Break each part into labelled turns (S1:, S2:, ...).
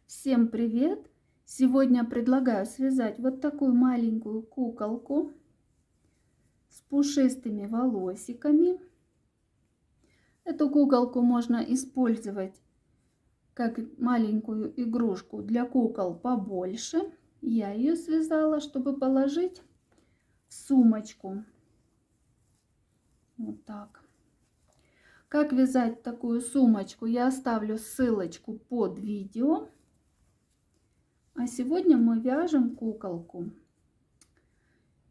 S1: Всем привет! Сегодня предлагаю связать вот такую маленькую куколку с пушистыми волосиками. Эту куколку можно использовать как маленькую игрушку для кукол побольше. Я ее связала, чтобы положить в сумочку. Вот так. Как вязать такую сумочку, я оставлю ссылочку под видео. А сегодня мы вяжем куколку.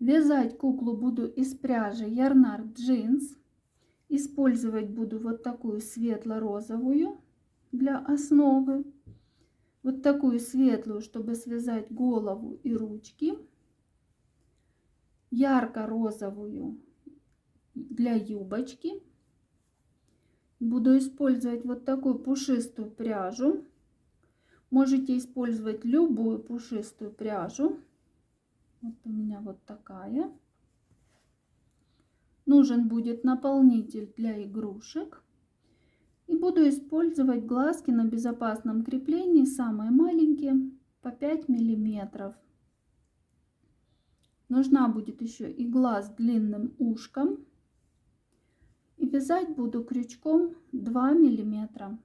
S1: Вязать куклу буду из пряжи Yarnart Jeans. Использовать буду вот такую светло-розовую для основы. Вот такую светлую, чтобы связать голову и ручки. Ярко-розовую для юбочки. Буду использовать вот такую пушистую пряжу. Можете использовать любую пушистую пряжу. Вот у меня вот такая. Нужен будет наполнитель для игрушек. И буду использовать глазки на безопасном креплении, самые маленькие, по 5 миллиметров. Нужна будет еще игла с длинным ушком. И вязать буду крючком 2 миллиметра.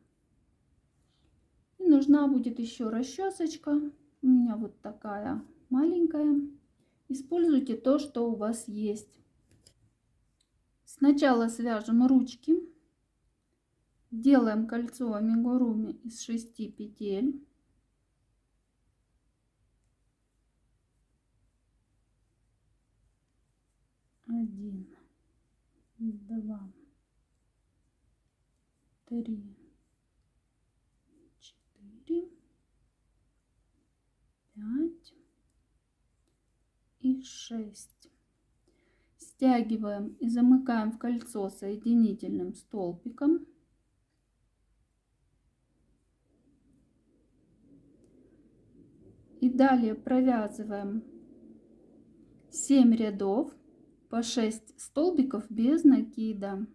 S1: И нужна будет еще расчесочка. У меня вот такая маленькая. Используйте то, что у вас есть. Сначала свяжем ручки. Делаем кольцо амигуруми из 6 петель. 1, 2, 3, 4, 5 и 6. Стягиваем и замыкаем в кольцо соединительным столбиком. И далее провязываем 7 рядов по 6 столбиков без накида.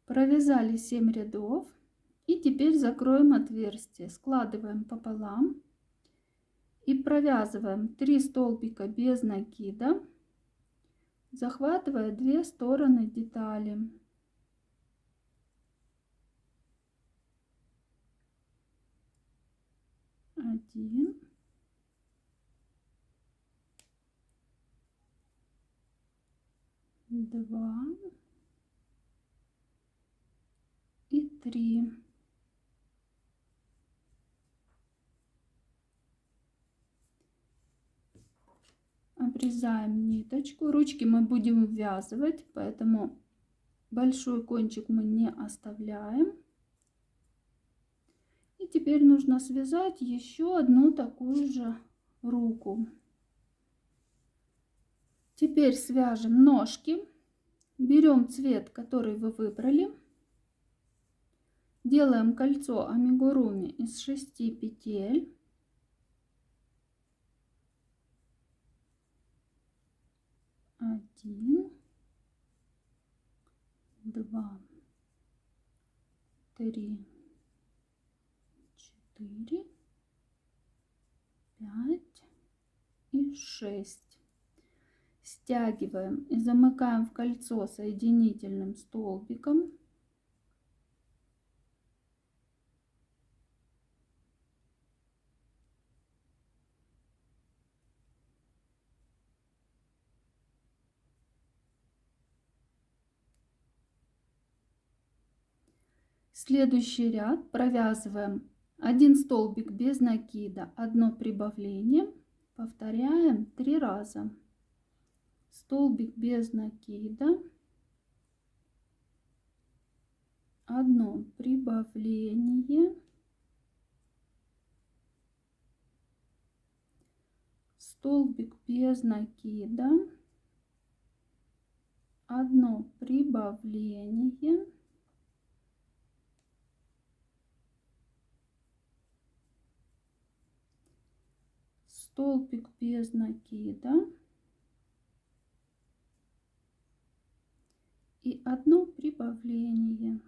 S1: Провязали 7 рядов. И теперь закроем отверстие. Складываем пополам. И провязываем 3 столбика без накида, захватывая 2 стороны детали. 1, 2 и 3. Обрезаем ниточку. Ручки мы будем ввязывать, поэтому большой кончик мы не оставляем. И теперь нужно связать еще одну такую же руку. Теперь свяжем ножки. Берем цвет, который вы выбрали. Делаем кольцо амигуруми из 6 петель. 1, 2, 3, 4, 5 и 6. Стягиваем и замыкаем в кольцо соединительным столбиком. Следующий ряд провязываем 1 столбик без накида, 1 прибавление, повторяем 3 раза. Столбик без накида, 1 прибавление, столбик без накида, одно прибавление, столбик без накида и одно прибавление.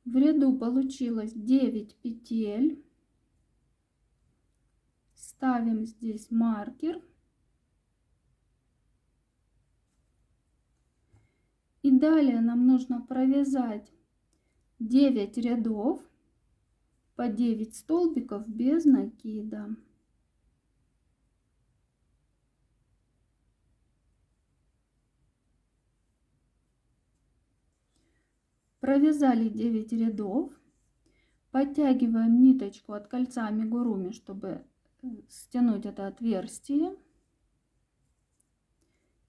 S1: В ряду получилось 9 петель. Ставим здесь маркер. И далее нам нужно провязать 9 рядов по 9 столбиков без накида. Провязали 9 рядов. Подтягиваем ниточку от кольца амигуруми, чтобы стянуть это отверстие.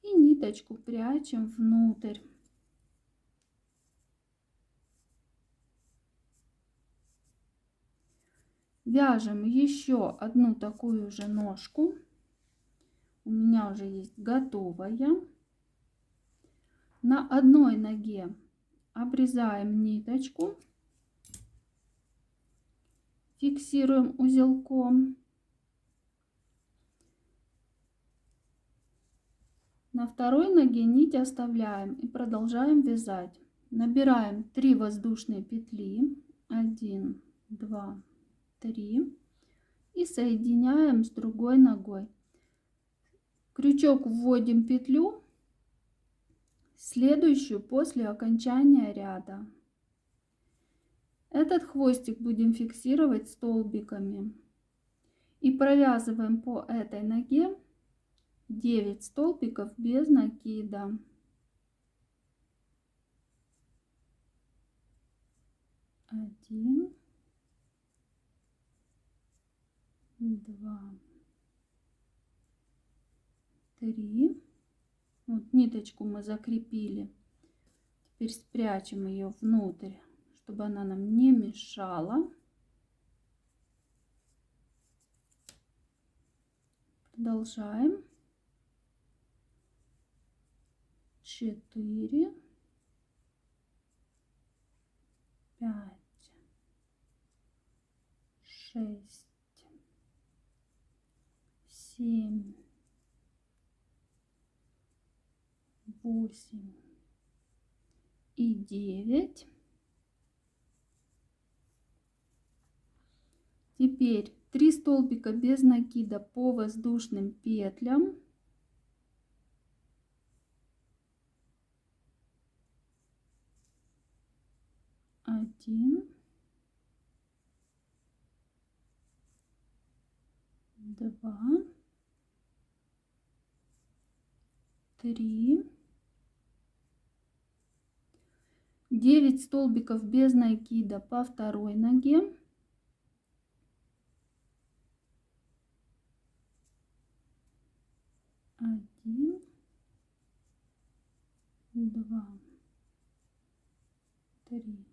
S1: И ниточку прячем внутрь. Вяжем еще одну такую же ножку. У меня уже есть готовая. На одной ноге обрезаем ниточку, фиксируем узелком. На второй ноге нить оставляем и продолжаем вязать. Набираем 3 воздушные петли, 1, 2, 3, и соединяем с другой ногой. Крючок вводим петлю, следующую после окончания ряда. Этот хвостик будем фиксировать столбиками и провязываем по этой ноге 9 столбиков без накида. 1, 2, 3. Вот ниточку мы закрепили. Теперь спрячем ее внутрь, чтобы она нам не мешала. Продолжаем. 4, 5, 6, 7, 8 и 9. Теперь 3 столбика без накида по воздушным петлям. Один, 2, 3, 9 столбиков без накида по второй ноге. 1, 2, 3,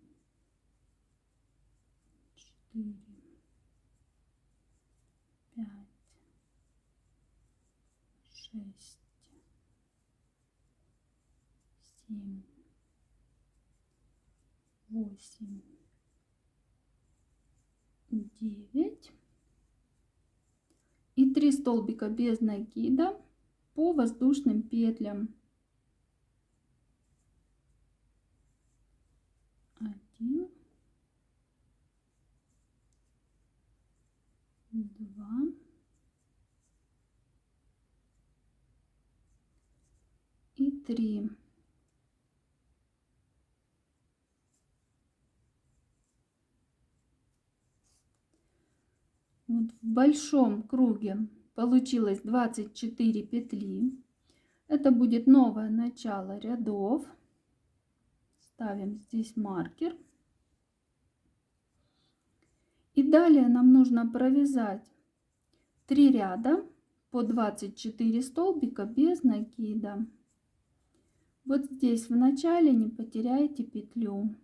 S1: 4, 5, 6, 7, 8, 9 и 3 столбика без накида по воздушным петлям. 1, 2, 3. Вот в большом круге получилось 24 петли. Это будет новое начало рядов. Ставим здесь маркер. И далее нам нужно провязать 3 ряда по 24 столбика без накида. Вот здесь в начале не потеряйте петлю.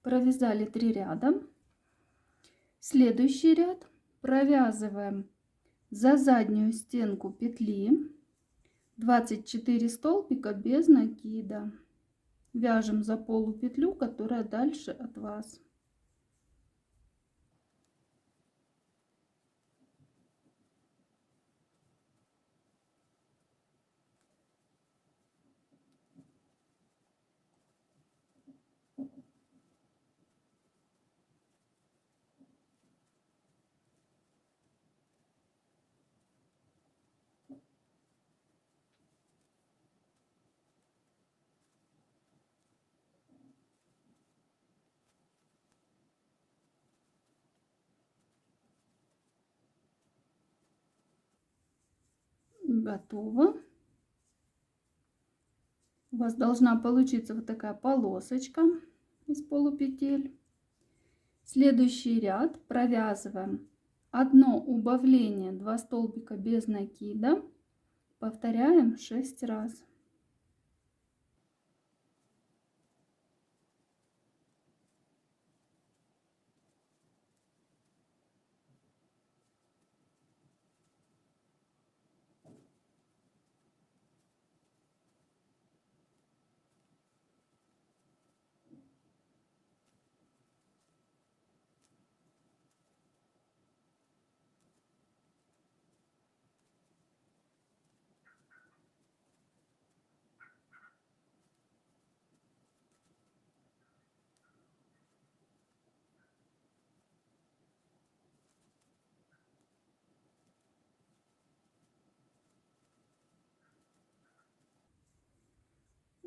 S1: Провязали 3 ряда. Следующий ряд провязываем за заднюю стенку петли 24 столбика без накида. Вяжем за полупетлю, которая дальше от вас. Готово. У вас должна получиться вот такая полосочка из полупетель. Следующий ряд провязываем одно убавление, 2 столбика без накида, повторяем 6 раз.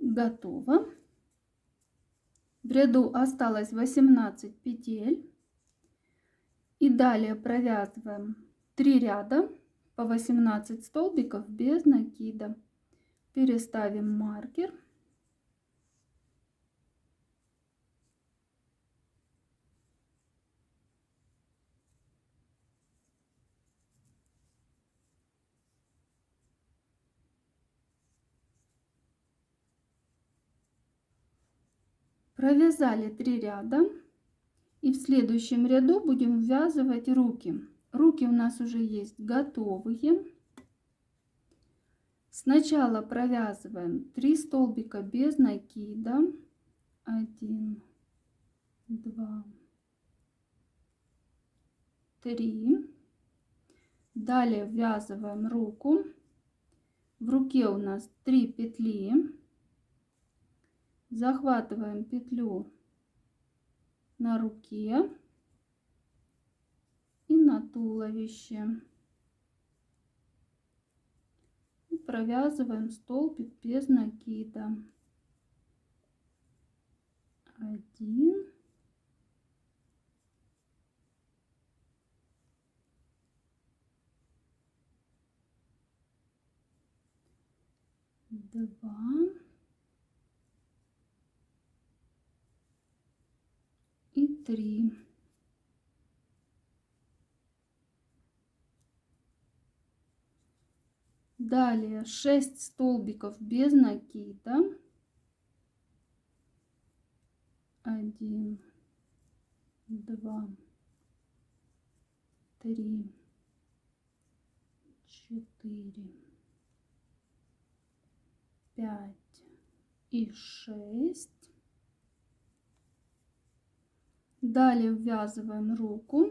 S1: Готово. В ряду осталось 18 петель. И далее провязываем 3 ряда по 18 столбиков без накида. Переставим маркер. Провязали 3 ряда. И в следующем ряду будем ввязывать руки. Руки у нас уже есть готовые. Сначала провязываем 3 столбика без накида. 1, 2, 3. Далее ввязываем руку. В руке у нас 3 петли. Захватываем петлю на руке и на туловище. И провязываем столбик без накида. 1, 2 и 3. Далее 6 столбиков без накида. 1, 2, 3, 4, 5 и 6. Далее ввязываем руку.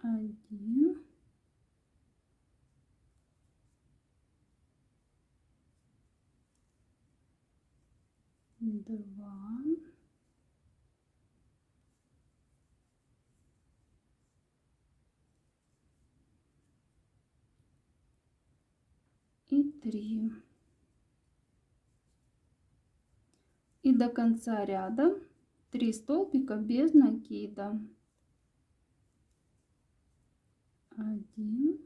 S1: Один, два, и 3. И до конца ряда 3 столбика без накида. 1,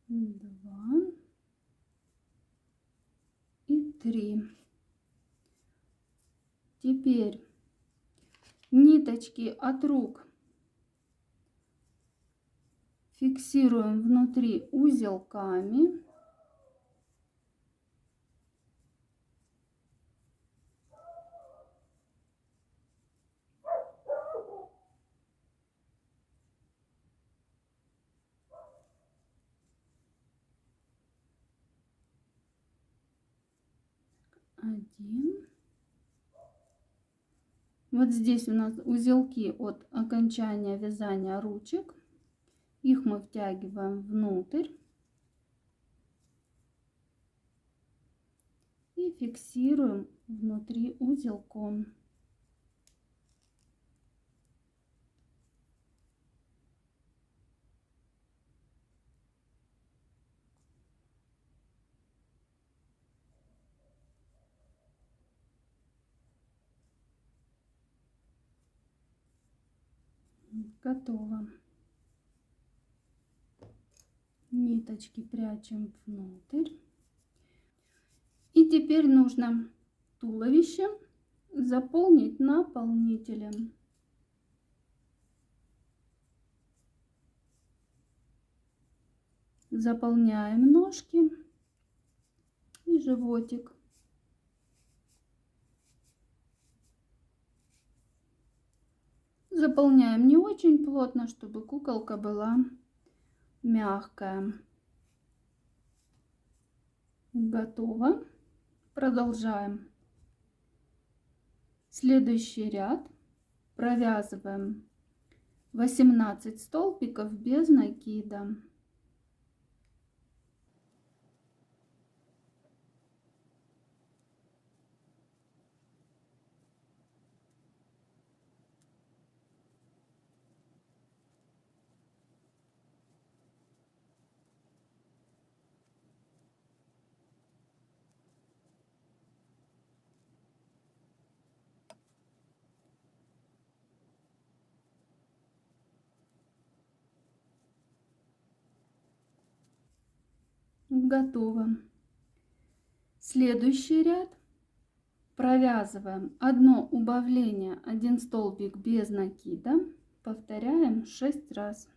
S1: 2 и 3. Теперь ниточки от рук Фиксируем внутри узелками. Один. Вот здесь у нас узелки от окончания вязания ручек. Их мы втягиваем внутрь и фиксируем внутри узелком. Готово. Ниточки прячем внутрь. И теперь нужно туловище заполнить наполнителем. Заполняем ножки и животик. Заполняем не очень плотно, чтобы куколка была мягкая. Готово. Продолжаем. Следующий ряд провязываем 18 столбиков без накида. Готово. Следующий ряд провязываем одно убавление, один столбик без накида, повторяем 6 раз.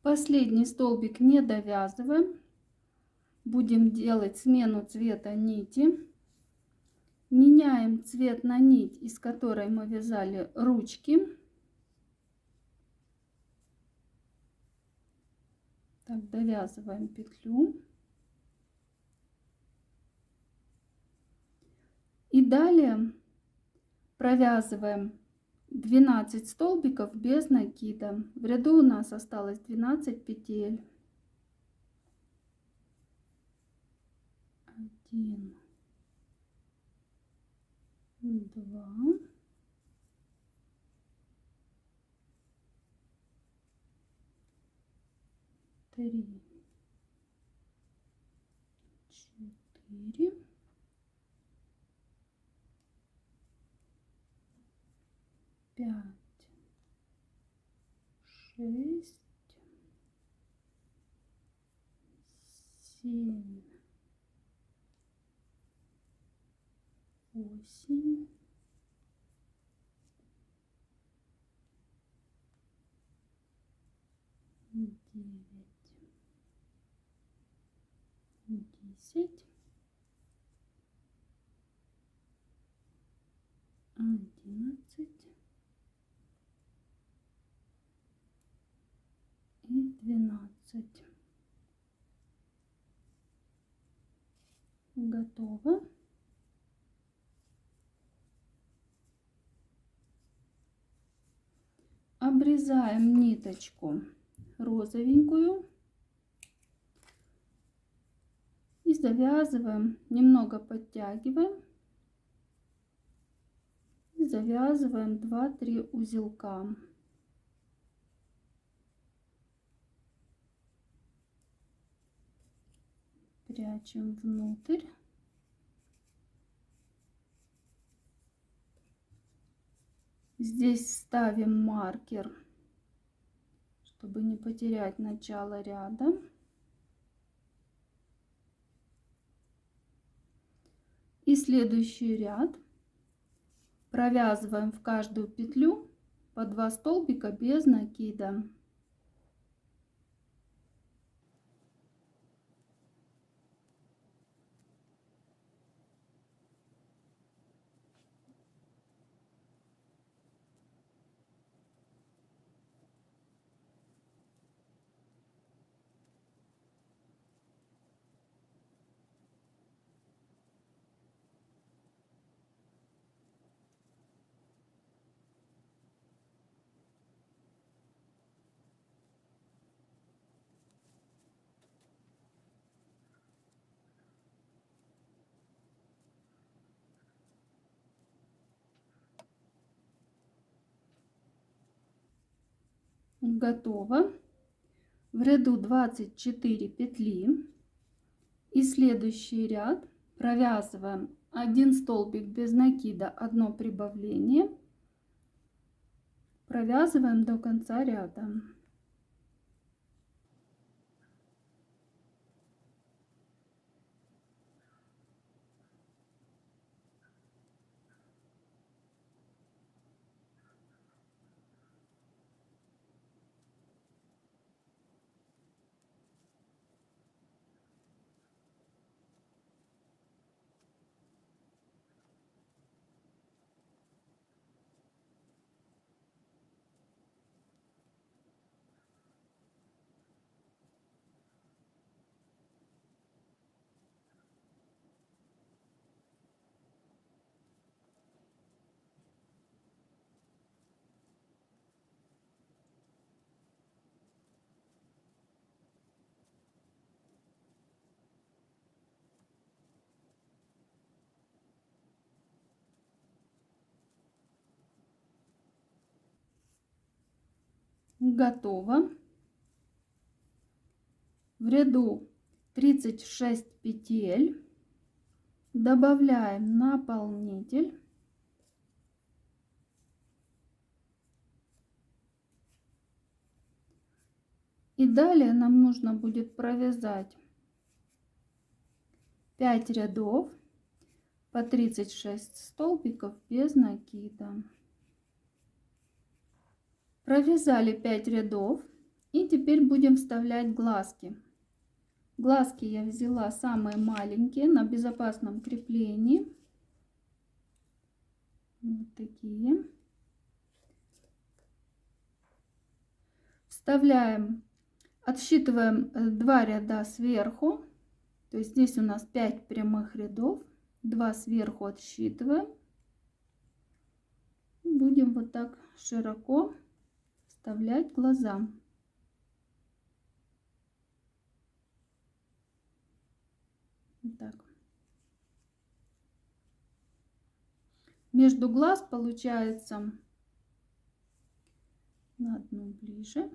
S1: Последний столбик не довязываем. Будем делать смену цвета нити. Меняем цвет на нить, из которой мы вязали ручки. Так, довязываем петлю. И далее провязываем 12 столбиков без накида. В ряду у нас осталось 12 петель. 1, 2, 3, 4, 5, 6, 7, 8, 9, 10, 11 и 12. Готово. Обрезаем ниточку розовенькую и завязываем, немного подтягиваем И завязываем 2-3 узелка. Прячем внутрь. Здесь ставим маркер, чтобы не потерять начало ряда. И следующий ряд провязываем в каждую петлю по 2 столбика без накида. Готово. В ряду 24 петли. И следующий ряд провязываем 1 столбик без накида, 1 прибавление. Провязываем до конца ряда. Готово. В ряду 36 петель добавляем наполнитель. И далее нам нужно будет провязать 5 рядов по 36 столбиков без накида. Провязали 5 рядов и теперь будем вставлять глазки. Глазки я взяла самые маленькие на безопасном креплении. Вот такие. Вставляем, отсчитываем 2 ряда сверху. То есть здесь у нас 5 прямых рядов. 2 сверху отсчитываем. Будем вот так широко вставлять глаза. Вот так. Между глаз получается на одну ближе.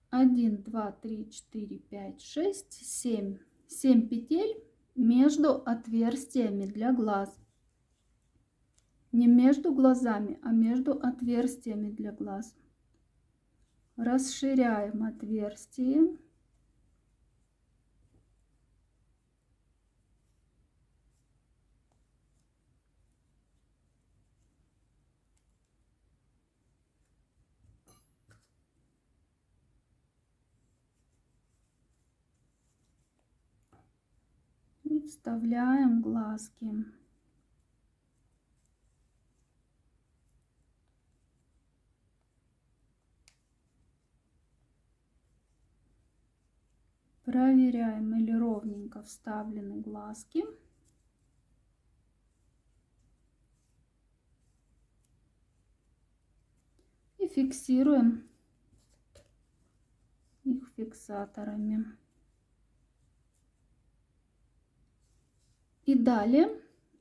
S1: Один, два, три, четыре, пять, шесть, 7. 7 петель между отверстиями для глаз. Не между глазами, а между отверстиями для глаз. Расширяем отверстие. И вставляем глазки. Проверяем, или ровненько вставлены глазки. И фиксируем их фиксаторами. И далее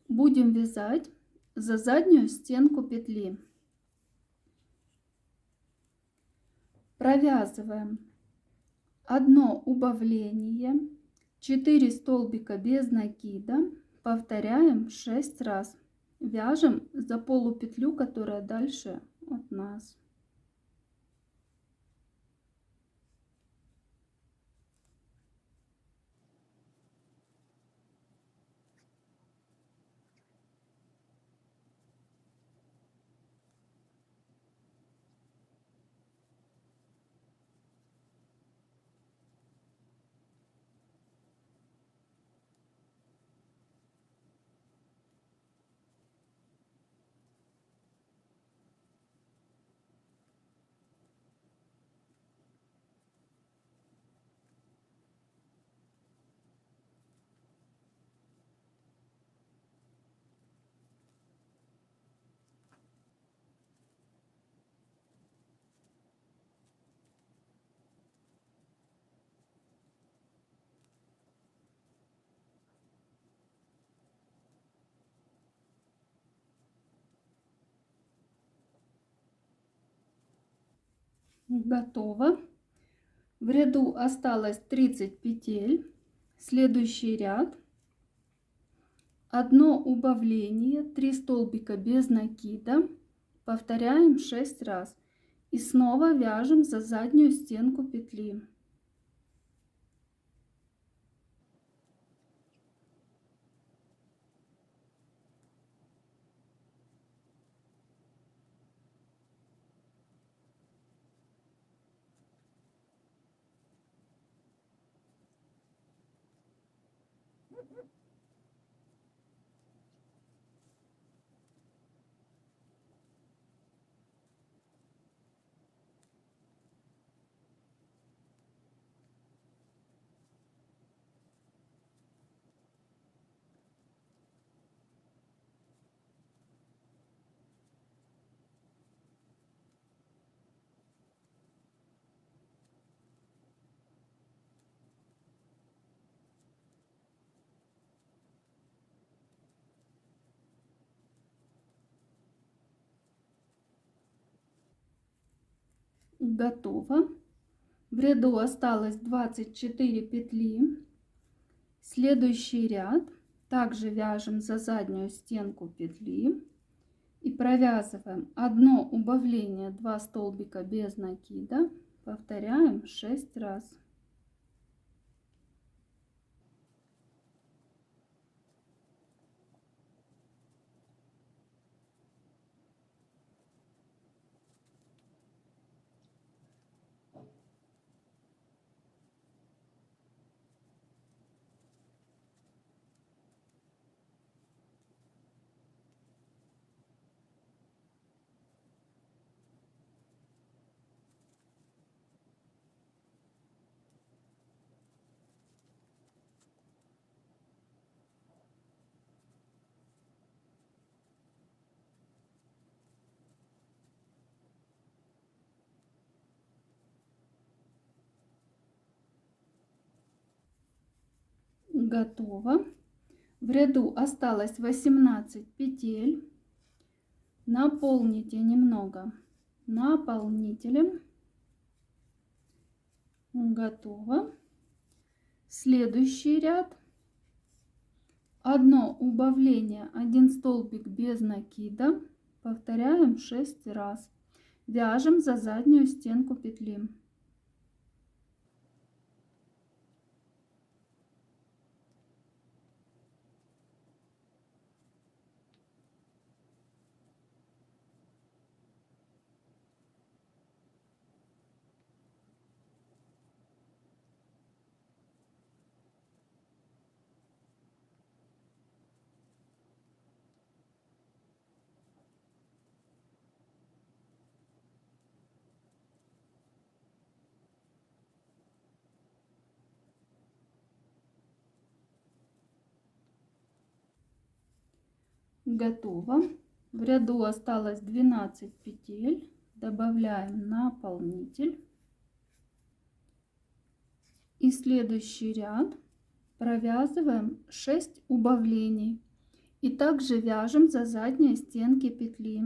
S1: будем вязать за заднюю стенку петли. Провязываем одно убавление, 4 столбика без накида, повторяем 6 раз. Вяжем за полупетлю, которая дальше от нас. Готово. В ряду осталось 30 петель. Следующий ряд. Одно убавление, 3 столбика без накида. Повторяем 6 раз. И снова вяжем за заднюю стенку петли. Готово. В ряду осталось 24 петли. Следующий ряд также вяжем за заднюю стенку петли и провязываем одно убавление, 2 столбика без накида. Повторяем 6 раз. Готово. В ряду осталось 18 петель. Наполните немного наполнителем. Готово. Следующий ряд. Одно убавление, 1 столбик без накида. Повторяем 6 раз. Вяжем за заднюю стенку петли. Готово. В ряду осталось 12 петель. Добавляем наполнитель. И следующий ряд провязываем 6 убавлений и также вяжем за задние стенки петли.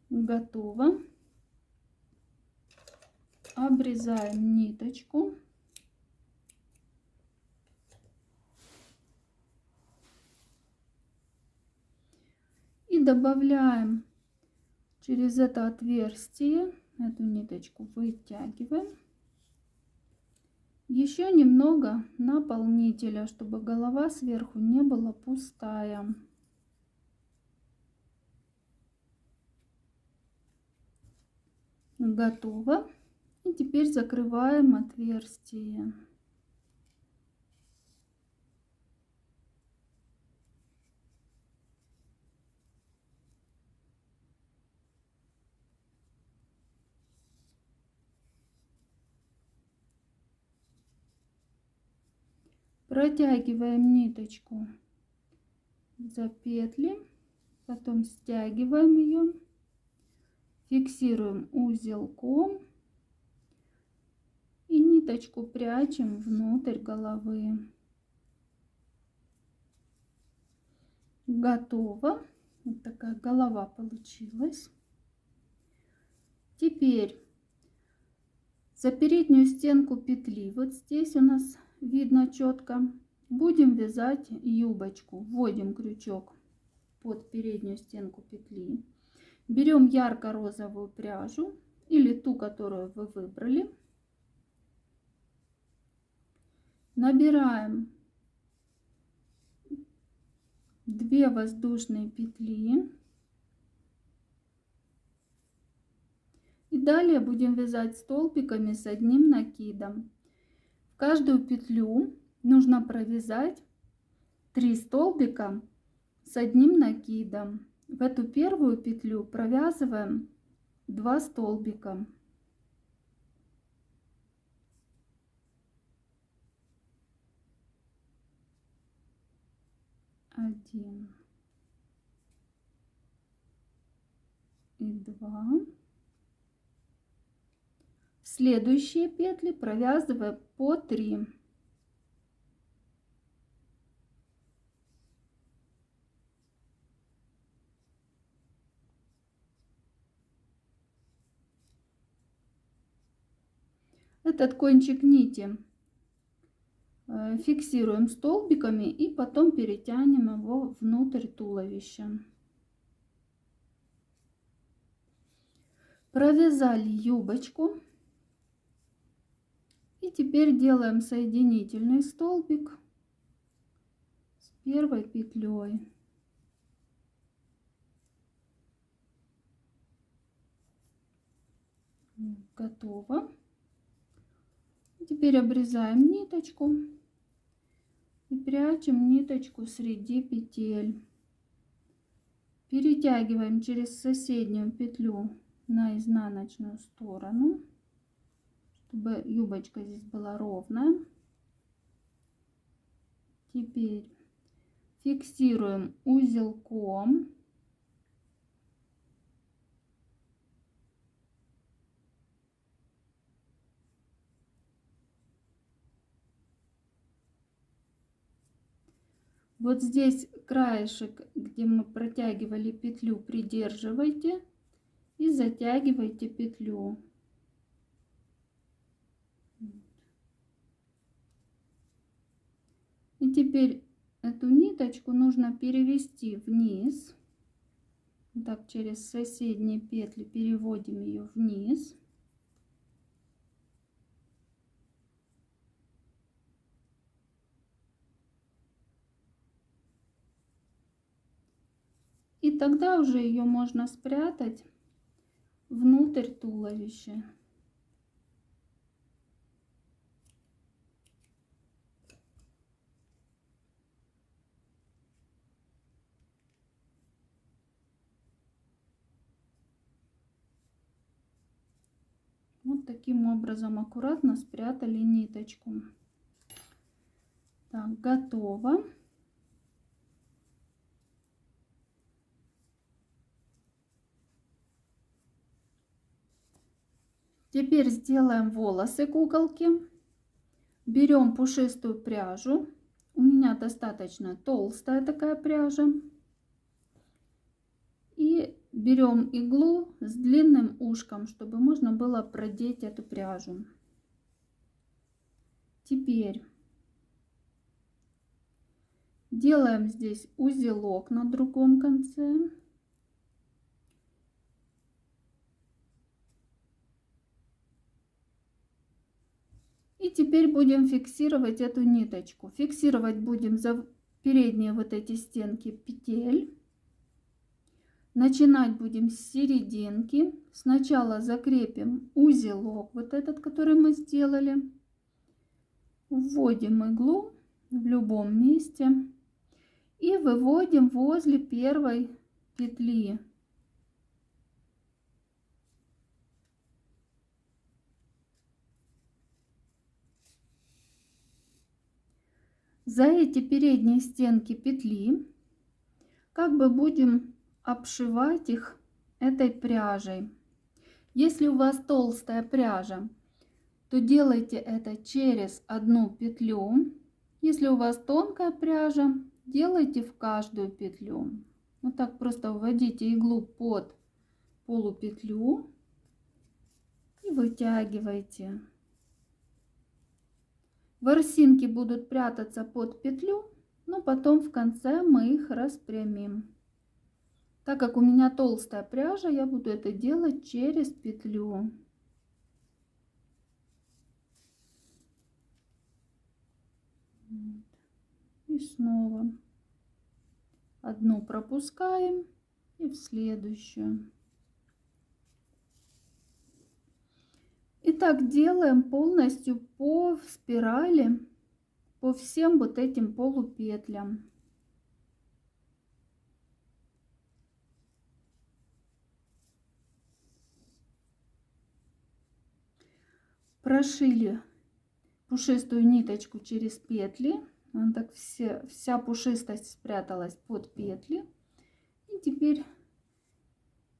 S1: Готово. Обрезаем ниточку. И добавляем через это отверстие, эту ниточку вытягиваем. Еще немного наполнителя, чтобы голова сверху не была пустая. Готово. И теперь закрываем отверстие. Протягиваем ниточку за петли, потом стягиваем ее, фиксируем узелком и ниточку прячем внутрь головы. Готово. Вот такая голова получилась. Теперь за переднюю стенку петли, вот здесь у нас видно четко, будем вязать юбочку. Вводим крючок под переднюю стенку петли. Берем ярко-розовую пряжу или ту, которую вы выбрали. Набираем 2 воздушные петли. И далее будем вязать столбиками с одним накидом. В каждую петлю нужно провязать 3 столбика с одним накидом. В эту первую петлю провязываем 2 столбика. 1 и 2. Следующие петли провязываем по 3. Этот кончик нити фиксируем столбиками и потом перетянем его внутрь туловища. Провязали юбочку. И теперь делаем соединительный столбик с первой петлей. Готово. Теперь обрезаем ниточку и прячем ниточку среди петель. Перетягиваем через соседнюю петлю на изнаночную сторону, чтобы юбочка здесь была ровная. Теперь фиксируем узелком. Вот здесь краешек, где мы протягивали петлю, придерживайте и затягивайте петлю. И теперь эту ниточку нужно перевести вниз. Так, через соседние петли переводим ее вниз. И тогда уже ее можно спрятать внутрь туловища. Вот таким образом аккуратно спрятали ниточку. Так, готово. Теперь сделаем волосы куколки. Берем пушистую пряжу. У меня достаточно толстая такая пряжа. И берем иглу с длинным ушком, чтобы можно было продеть эту пряжу. Теперь делаем здесь узелок на другом конце. И теперь будем фиксировать эту ниточку. Фиксировать будем за передние вот эти стенки петель. Начинать будем с серединки. Сначала закрепим узелок, вот этот, который мы сделали. Вводим иглу в любом месте и выводим возле первой петли. За эти передние стенки петли как бы будем обшивать их этой пряжей. Если у вас толстая пряжа, то делайте это через одну петлю. Если у вас тонкая пряжа, делайте в каждую петлю. Вот так просто вводите иглу под полупетлю и вытягивайте. Ворсинки будут прятаться под петлю, но потом в конце мы их распрямим. Так как у меня толстая пряжа, я буду это делать через петлю. И снова одну пропускаем и в следующую. И так делаем полностью по спирали, по всем вот этим полупетлям. Прошили пушистую ниточку через петли. Она так вся пушистость спряталась под петли. И теперь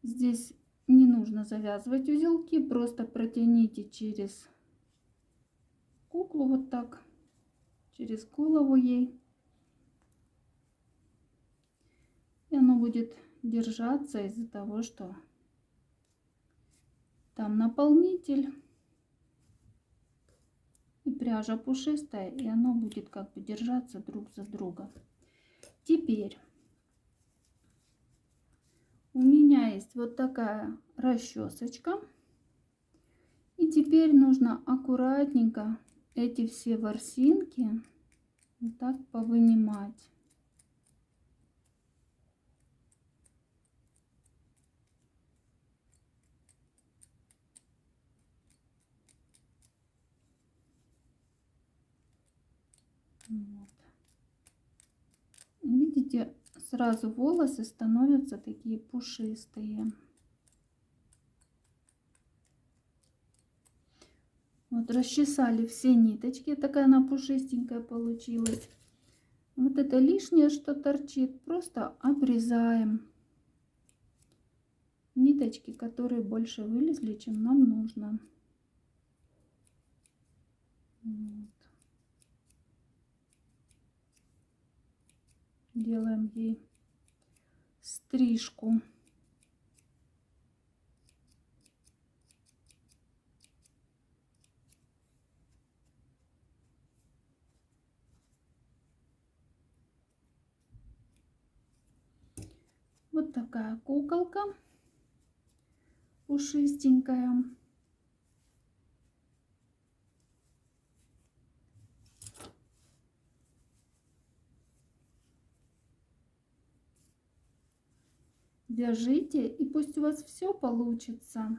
S1: здесь не нужно завязывать узелки, просто протяните через куклу вот так, через голову ей. И оно будет держаться из-за того, что там наполнитель и пряжа пушистая, и оно будет как бы держаться друг за друга. Теперь у меня есть вот такая расчесочка. И теперь нужно аккуратненько эти все ворсинки вот так повынимать. Вот. Видите, сразу волосы становятся такие пушистые. Вот расчесали все ниточки, такая она пушистенькая получилась. Вот это лишнее, что торчит, просто обрезаем ниточки, которые больше вылезли, чем нам нужно. Вот. Делаем ей стрижку. Вот такая куколка пушистенькая. Вяжите, и пусть у вас все получится.